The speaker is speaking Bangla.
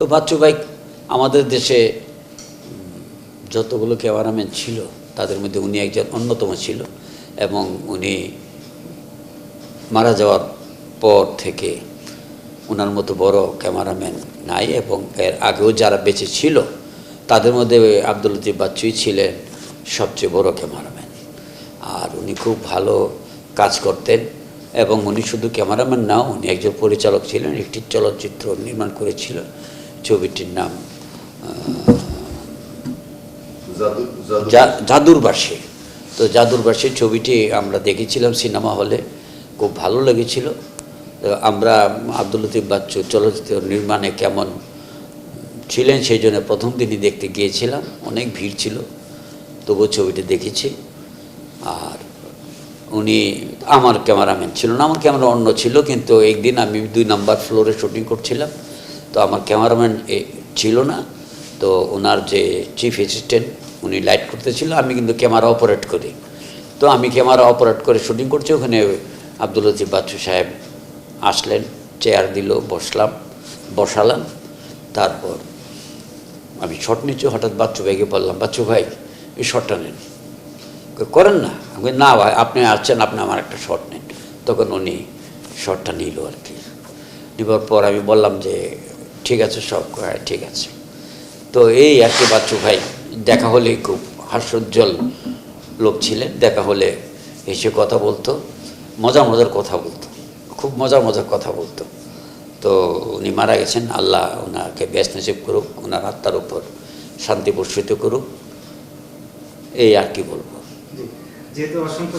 তো বাচ্চু ভাই আমাদের দেশে যতগুলো ক্যামেরাম্যান ছিল তাদের মধ্যে উনি একজন অন্যতম ছিল এবং উনি মারা যাওয়ার পর থেকে ওনার মতো বড় ক্যামেরাম্যান নাই এবং এর আগেও যারা বেঁচে ছিল তাদের মধ্যে আব্দুল লতিফ বাচ্চুই ছিলেন সবচেয়ে বড় ক্যামেরাম্যান। আর উনি খুব ভালো কাজ করতেন এবং উনি শুধু ক্যামেরাম্যান না, উনি একজন পরিচালক ছিলেন। একটি চলচ্চিত্র নির্মাণ করেছিল, ছবিটির নাম জাদুর বাঁশি। তো জাদুর বাঁশি ছবিটি আমরা দেখেছিলাম সিনেমা হলে, খুব ভালো লেগেছিল। আমরা আব্দুল লতিফ বাচ্চু চলচ্চিত্র নির্মাণে কেমন ছিলেন সেই জন্য প্রথম দিনই দেখতে গিয়েছিলাম, অনেক ভিড় ছিল, তবুও ছবিটি দেখেছি। আর উনি আমার ক্যামেরাম্যান ছিল না, আমার ক্যামেরা অন্য ছিল, কিন্তু একদিন আমি 2 নম্বর ফ্লোরে শুটিং করছিলাম, তো আমার ক্যামেরাম্যান ছিল না। তো ওনার যে চিফ অ্যাসিস্ট্যান্ট উনি লাইট করতেছিল, আমি কিন্তু ক্যামেরা অপারেট করি। তো আমি ক্যামেরা অপারেট করে শুটিং করছি, ওখানে আব্দুল লতিফ বাচ্চু সাহেব আসলেন, চেয়ার দিল, বসালাম। তারপর আমি শট নিচ্ছি, হঠাৎ বাচ্চু ভাইকে বললাম, বাচ্চু ভাই এই শটটা নেন। করেন না? আমি না ভাই, আপনি আসছেন, আপনি আমার একটা শট নেন। তখন উনি শটটা নিল আর কি। নেবার পর আমি বললাম যে ঠিক আছে সব, ঠিক আছে। তো এই আর কি, বাচ্চু ভাই দেখা হলে খুব হাস্যোজ্জ্বল লোক ছিলেন, দেখা হলে এসে কথা বলতো, মজার কথা বলতো, খুব মজার কথা বলতো। তো উনি মারা গেছেন, আল্লাহ ওনাকে বেশ নসিব করুক, ওনার আত্মার উপর শান্তি বর্ষিত করুক, এই আর কি বলবো। যেহেতু অসংখ্য